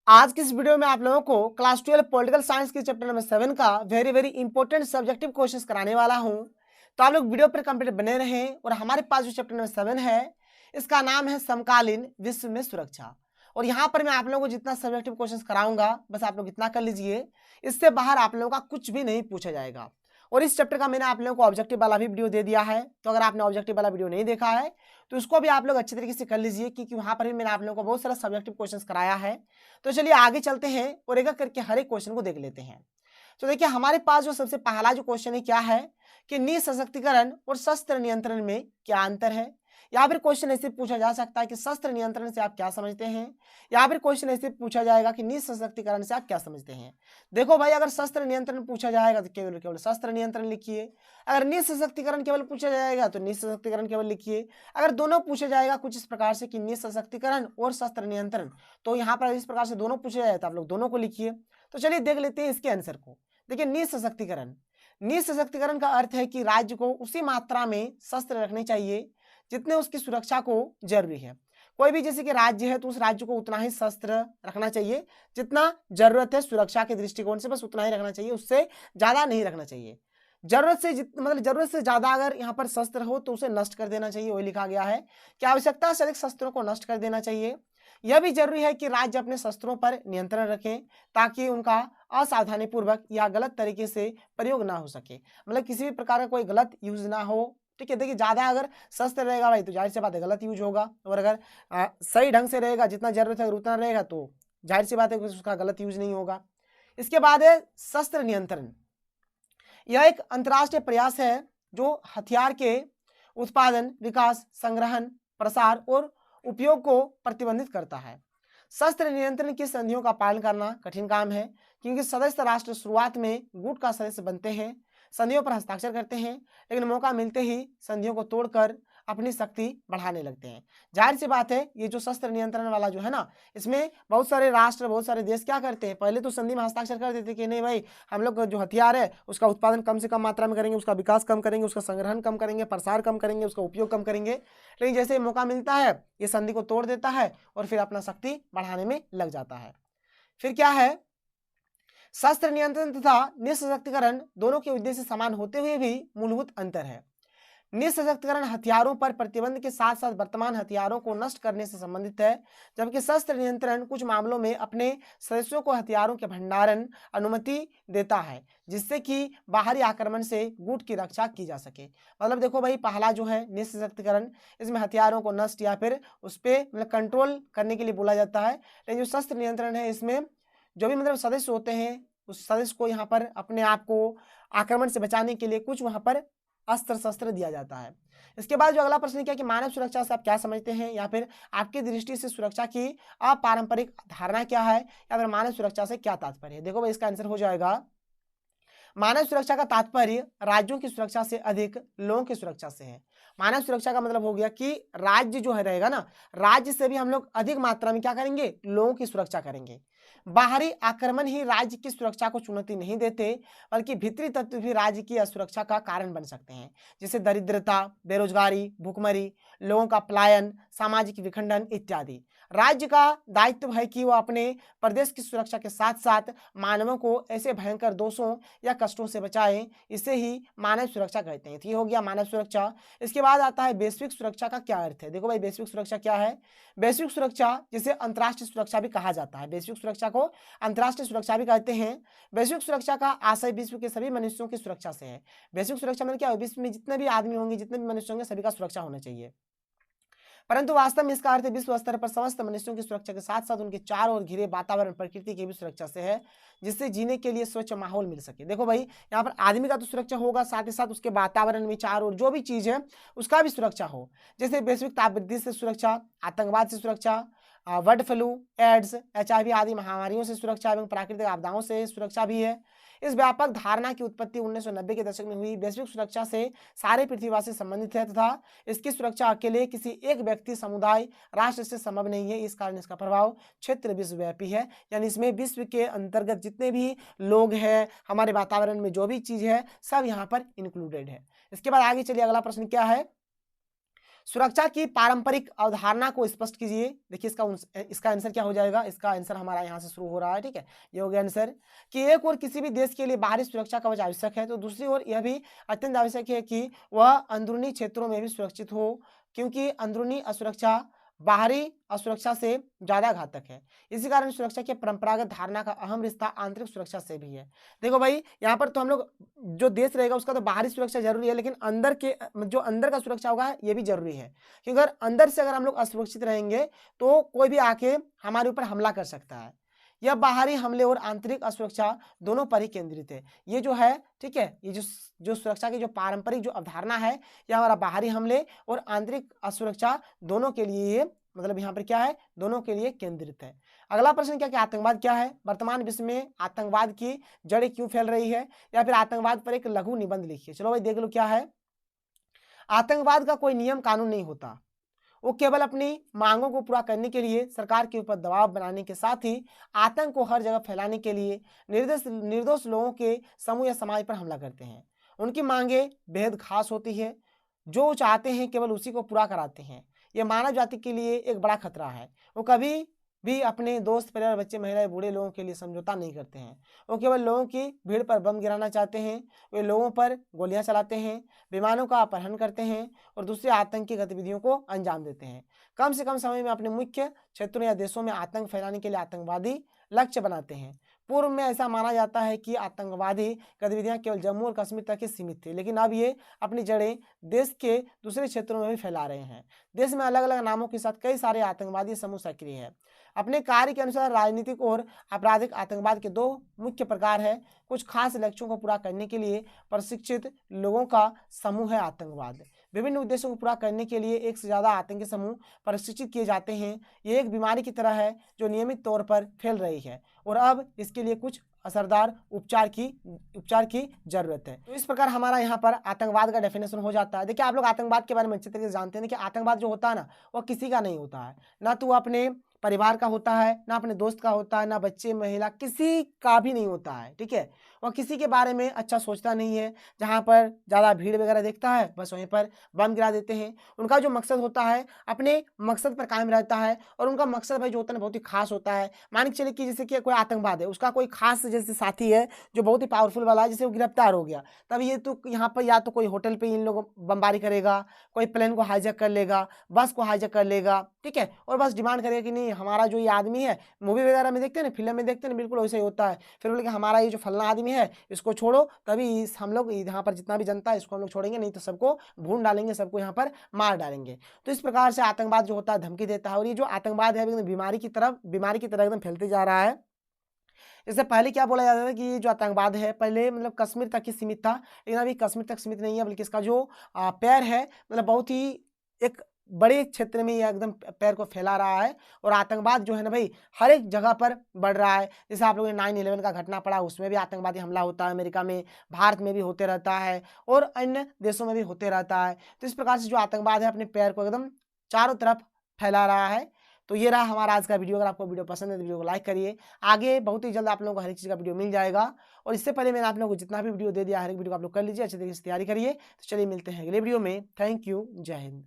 आज की इस वीडियो में आप लोगों को क्लास 12 पॉलिटिकल साइंस के चैप्टर नंबर 7 का वेरी इंपॉर्टेंट सब्जेक्टिव क्वेश्चंस कराने वाला हूं। तो आप लोग वीडियो पर कंप्लीट बने रहें। और हमारे पास जो चैप्टर नंबर 7 है इसका नाम है समकालीन विश्व में सुरक्षा। और यहाँ पर मैं आप लोगों को जितना सब्जेक्टिव क्वेश्चंस कराऊंगा बस आप लोग इतना कर लीजिए, इससे बाहर आप लोगों का कुछ भी नहीं पूछा जाएगा। और इस चैप्टर का मैंने आप लोगों को ऑब्जेक्टिव वाला भी वीडियो दे दिया है, तो अगर आपने ऑब्जेक्टिव वाला वीडियो नहीं देखा है तो उसको भी आप लोग अच्छे तरीके से कर लीजिए, क्योंकि वहां पर भी मैंने आप लोगों को बहुत सारा सब्जेक्टिव क्वेश्चंस कराया है। तो चलिए आगे चलते हैं और एक एक करके हर एक क्वेश्चन को देख लेते हैं। तो देखिए हमारे पास जो सबसे पहला जो क्वेश्चन है क्या है कि निःशस्त्रीकरण और शस्त्र नियंत्रण में क्या अंतर है। या फिर क्वेश्चन ऐसे पूछा जा सकता है कि शस्त्र नियंत्रण से आप क्या समझते हैं, या फिर क्वेश्चन ऐसे पूछा जाएगा कि निःशस्त्रीकरण से आप क्या समझते हैं। देखो भाई, अगर शस्त्र नियंत्रण पूछा जाएगा तो केवल केवल शस्त्र नियंत्रण लिखिए। अगर निःशस्त्रीकरण केवल पूछा जाएगा तो निःशस्त्रीकरण केवल लिखिए। अगर दोनों पूछा जाएगा कुछ इस प्रकार से कि निःशस्त्रीकरण और शस्त्र नियंत्रण, तो यहाँ पर इस प्रकार से दोनों पूछे जाए तो आप लोग दोनों को लिखिए। तो चलिए देख लेते हैं इसके आंसर को। देखिए निःशस्त्रीकरण, निःशस्त्रीकरण का अर्थ है कि राज्य को उसी मात्रा में शस्त्र रखने चाहिए जितने उसकी सुरक्षा को जरूरी है। कोई भी जैसे कि राज्य है तो उस राज्य को उतना ही शस्त्र रखना चाहिए जितना जरूरत है सुरक्षा के दृष्टिकोण से, बस उतना ही रखना चाहिए, उससे ज्यादा नहीं रखना चाहिए। जरूरत से मतलब जरूरत से ज्यादा अगर यहाँ पर शस्त्र हो तो उसे नष्ट कर देना चाहिए, वही लिखा गया है कि आवश्यकता से अधिक शस्त्रों को नष्ट कर देना चाहिए। यह भी जरूरी है कि राज्य अपने शस्त्रों पर नियंत्रण रखें ताकि उनका असावधानी पूर्वक या गलत तरीके से प्रयोग ना हो सके, मतलब किसी भी प्रकार का कोई गलत यूज ना हो। ठीक है, देखिए ज्यादा अगर शस्त्र रहेगा भाई तो जाहिर सी बात है गलत यूज होगा, और अगर सही ढंग से रहेगा, जितना जरूरत है उतना रहेगा, तो जाहिर सी बात है उसका गलत यूज नहीं होगा। इसके बाद है शस्त्र नियंत्रण। यह एक अंतर्राष्ट्रीय प्रयास है जो हथियार के उत्पादन, विकास, संग्रहण, प्रसार और उपयोग को प्रतिबंधित करता है। शस्त्र नियंत्रण की संधियों का पालन करना कठिन काम है, क्योंकि सदस्य राष्ट्र शुरुआत में गुट का सदस्य बनते हैं, संधियों पर हस्ताक्षर करते हैं, लेकिन मौका मिलते ही संधियों को तोड़कर अपनी शक्ति बढ़ाने लगते हैं। जाहिर सी बात है ये जो शस्त्र नियंत्रण वाला जो है ना, इसमें बहुत सारे राष्ट्र, बहुत सारे देश क्या करते हैं, पहले तो संधि में हस्ताक्षर कर देते कि नहीं भाई हम लोग जो हथियार है उसका उत्पादन कम से कम मात्रा में करेंगे, उसका विकास कम करेंगे, उसका संग्रहण कम करेंगे, प्रसार कम करेंगे, उसका उपयोग कम करेंगे। लेकिन जैसे मौका मिलता है ये संधि को तोड़ देता है और फिर अपना शक्ति बढ़ाने में लग जाता है। फिर क्या है, शस्त्र नियंत्रण तथा निःशस्त्रीकरण दोनों के उद्देश्य समान होते हुए भी मूलभूत अंतर है। निःशस्त्रीकरण हथियारों पर प्रतिबंध के साथ साथ वर्तमान हथियारों को नष्ट करने से संबंधित है, जबकि शस्त्र नियंत्रण कुछ मामलों में अपने सदस्यों को हथियारों के भंडारण अनुमति देता है, जिससे कि बाहरी आक्रमण से गुट की रक्षा की जा सके। मतलब देखो भाई, पहला जो है निःशस्त्रीकरण, इसमें हथियारों को नष्ट या फिर उस पर मतलब कंट्रोल करने के लिए बोला जाता है। लेकिन जो शस्त्र नियंत्रण है इसमें जो भी मतलब सदस्य होते हैं उस सदस्य को यहाँ पर अपने आप को आक्रमण से बचाने के लिए कुछ वहां पर अस्त्र शस्त्र दिया जाता है। इसके बाद जो अगला प्रश्न क्या कि मानव सुरक्षा से आप क्या समझते हैं, या फिर आपकी दृष्टि से सुरक्षा की अपारंपरिक धारणा क्या है, या फिर मानव सुरक्षा से क्या तात्पर्य है। देखो भाई इसका आंसर हो जाएगा मानव सुरक्षा का तात्पर्य राज्यों की सुरक्षा से अधिक लोगों की सुरक्षा से है। मानव सुरक्षा का मतलब हो गया कि राज्य जो है रहेगा ना, राज्य से भी हम लोग अधिक मात्रा में क्या करेंगे, लोगों की सुरक्षा करेंगे। बाहरी आक्रमण ही राज्य की सुरक्षा को चुनौती नहीं देते, बल्कि भीतरी तत्व भी राज्य की असुरक्षा का कारण बन सकते हैं, जैसे दरिद्रता, बेरोजगारी, भूखमरी, लोगों का पलायन, सामाजिक विखंडन इत्यादि। राज्य का दायित्व है कि वह अपने प्रदेश की सुरक्षा के साथ साथ मानवों को ऐसे भयंकर दोषों या कष्टों से बचाएं, इसे ही मानव सुरक्षा कहते हैं। तो ये हो गया मानव सुरक्षा। इसके बाद आता है वैश्विक सुरक्षा का क्या अर्थ है। देखो भाई वैश्विक सुरक्षा क्या है, वैश्विक सुरक्षा जिसे अंतर्राष्ट्रीय सुरक्षा भी कहा जाता है, वैश्विक सुरक्षा को अंतर्राष्ट्रीय सुरक्षा भी कहते हैं। वैश्विक सुरक्षा का आशय विश्व के सभी मनुष्यों की सुरक्षा से है। वैश्विक सुरक्षा में क्या है, विश्व में जितने भी आदमी होंगे, जितने भी मनुष्य होंगे, सभी का सुरक्षा होना चाहिए। परंतु वास्तव में इसका अर्थ विश्व स्तर पर समस्त मनुष्यों की सुरक्षा के साथ साथ उनके चारों ओर घिरे वातावरण, प्रकृति की भी सुरक्षा से है, जिससे जीने के लिए स्वच्छ माहौल मिल सके। देखो भाई यहाँ पर आदमी का तो सुरक्षा होगा, साथ ही साथ उसके वातावरण में चारों ओर जो भी चीज है उसका भी सुरक्षा हो, जैसे वैश्विक तापवृद्धि से सुरक्षा, आतंकवाद से सुरक्षा, बर्ड फ्लू, एड्स, HIV आदि महामारियों से सुरक्षा एवं प्राकृतिक आपदाओं से सुरक्षा भी है। इस व्यापक धारणा की उत्पत्ति 1990 के दशक में हुई। वैश्विक सुरक्षा से सारे पृथ्वीवासी संबंधित है तथा इसकी सुरक्षा अकेले किसी एक व्यक्ति, समुदाय, राष्ट्र से संभव नहीं है। इस कारण इसका प्रभाव क्षेत्र विश्वव्यापी है, यानी इसमें विश्व के अंतर्गत जितने भी लोग हैं, हमारे वातावरण में जो भी चीज है, सब यहाँ पर इंक्लूडेड है। इसके बाद आगे चलिए, अगला प्रश्न क्या है, सुरक्षा की पारंपरिक अवधारणा को स्पष्ट कीजिए। देखिए इसका आंसर क्या हो जाएगा, इसका आंसर हमारा यहाँ से शुरू हो रहा है, ठीक है। ये हो गया आंसर कि एक और किसी भी देश के लिए बाहरी सुरक्षा कवच आवश्यक है, तो दूसरी ओर यह भी अत्यंत आवश्यक है कि वह अंदरूनी क्षेत्रों में भी सुरक्षित हो, क्योंकि अंदरूनी असुरक्षा बाहरी असुरक्षा से ज्यादा घातक है। इसी कारण सुरक्षा की परंपरागत धारणा का अहम रिश्ता आंतरिक सुरक्षा से भी है। देखो भाई, यहाँ पर तो हम लोग जो देश रहेगा उसका तो बाहरी सुरक्षा जरूरी है, लेकिन अंदर के जो अंदर का सुरक्षा होगा ये भी जरूरी है, क्योंकि अगर अंदर से अगर हम लोग असुरक्षित रहेंगे तो कोई भी आके हमारे ऊपर हमला कर सकता है। यह बाहरी हमले और आंतरिक असुरक्षा दोनों पर ही केंद्रित है। ये जो है, ठीक है, ये जो सुरक्षा की जो पारंपरिक जो अवधारणा है, यह हमारा बाहरी हमले और आंतरिक असुरक्षा दोनों के लिए ये मतलब यहाँ पर क्या है, दोनों के लिए केंद्रित है। अगला प्रश्न क्या, आतंकवाद क्या है? वर्तमान विश्व में आतंकवाद की जड़ें क्यों फैल रही है, या फिर आतंकवाद पर एक लघु निबंध लिखिए। चलो भाई देख लो क्या है। आतंकवाद का कोई नियम कानून नहीं होता, वो केवल अपनी मांगों को पूरा करने के लिए सरकार के ऊपर दबाव बनाने के साथ ही आतंक को हर जगह फैलाने के लिए निर्दोष लोगों के समूह या समाज पर हमला करते हैं। उनकी मांगे बेहद खास होती है, जो चाहते हैं केवल उसी को पूरा कराते हैं। यह मानव जाति के लिए एक बड़ा खतरा है। वो कभी भी अपने दोस्त, परिवार, बच्चे, महिलाएं, बूढ़े लोगों के लिए समझौता नहीं करते हैं। वो केवल लोगों की भीड़ पर बम गिराना चाहते हैं। वे लोगों पर गोलियां चलाते हैं, विमानों का अपहरण करते हैं और दूसरी आतंकी गतिविधियों को अंजाम देते हैं। कम से कम समय में अपने मुख्य क्षेत्रों या देशों में आतंक फैलाने के लिए आतंकवादी लक्ष्य बनाते हैं। पूर्व में ऐसा माना जाता है कि आतंकवादी गतिविधियां केवल जम्मू और कश्मीर तक ही सीमित थी, लेकिन अब ये अपनी जड़ें देश के दूसरे क्षेत्रों में भी फैला रहे हैं। देश में अलग अलग नामों के साथ कई सारे आतंकवादी समूह सक्रिय है। अपने कार्य के अनुसार राजनीतिक और आपराधिक आतंकवाद के दो मुख्य प्रकार है। कुछ खास लक्ष्यों को पूरा करने के लिए प्रशिक्षित लोगों का समूह है आतंकवाद। विभिन्न उद्देश्यों को पूरा करने के लिए एक से ज्यादा आतंकी समूह प्रशिक्षित किए जाते हैं। ये एक बीमारी की तरह है जो नियमित तौर पर फैल रही है और अब इसके लिए कुछ असरदार उपचार की जरूरत है। तो इस प्रकार हमारा यहाँ पर आतंकवाद का डेफिनेशन हो जाता है। देखिए आप लोग आतंकवाद के बारे में अच्छे तरीके से जानते हैं कि आतंकवाद जो होता है ना, वह किसी का नहीं होता है, ना तो वो अपने परिवार का होता है, ना अपने दोस्त का होता है, ना बच्चे, महिला, किसी का भी नहीं होता है, ठीक है। वह किसी के बारे में अच्छा सोचता नहीं है। जहाँ पर ज़्यादा भीड़ वगैरह देखता है बस वहीं पर बम गिरा देते हैं। उनका जो मकसद होता है अपने मकसद पर कायम रहता है, और उनका मकसद भाई जो होता है बहुत ही खास होता है। मान के चलिए कि जैसे कि कोई आतंकवाद है, उसका कोई खास जैसे साथी है जो बहुत ही पावरफुल वाला है, जैसे वो गिरफ्तार हो गया, तब ये तो यहाँ पर या तो कोई होटल पे इन लोगों बमबारी करेगा, कोई प्लेन को हाईजैक कर लेगा, बस को हाईजैक कर लेगा, ठीक है, और बस डिमांड करेगा कि नहीं हमारा जो ये आदमी है, मूवी वगैरह में देखते हैं ना, फिल्म में देखते हैं ना, बिल्कुल वैसे ही होता है। फिर बोले कि हमारा ये जो फलना आदमी है इसको छोड़ो, तभी हम लोग यहाँ पर जितना भी जनता है इसको हम लोग छोड़ेंगे, नहीं तो सबको भून डालेंगे, सबको यहाँ पर मार डालेंगे। तो इस प्रकार से आतंकवाद जो होता है धमकी देता है, और ये जो आतंकवाद है एकदम बीमारी की तरह एकदम फैलते जा रहा है। इससे पहले क्या बोला जाता था कि ये जो आतंकवाद है पहले मतलब कश्मीर तक ही सीमित था, लेकिन अभी कश्मीर तक सीमित नहीं है, बल्कि इसका जो पैर है मतलब बहुत ही एक बड़े क्षेत्र में ये एकदम पैर को फैला रहा है। और आतंकवाद जो है ना भाई हर एक जगह पर बढ़ रहा है। जैसे आप लोगों ने 9/11 का घटना पड़ा, उसमें भी आतंकवादी हमला होता है, अमेरिका में, भारत में भी होते रहता है और अन्य देशों में भी होते रहता है। तो इस प्रकार से जो आतंकवाद है अपने पैर को एकदम चारों तरफ फैला रहा है। तो ये रहा हमारा आज का वीडियो। अगर आपको वीडियो पसंद है तो वीडियो को लाइक करिए। आगे बहुत ही जल्द आप लोगों को हर एक चीज़ का वीडियो मिल जाएगा, और इससे पहले मैंने आप लोगों को जितना भी वीडियो दे दिया हर एक वीडियो को आप लोग कर लीजिए, अच्छे तरीके से तैयारी करिए। तो चलिए मिलते हैं अगले वीडियो में। थैंक यू, जय हिंद।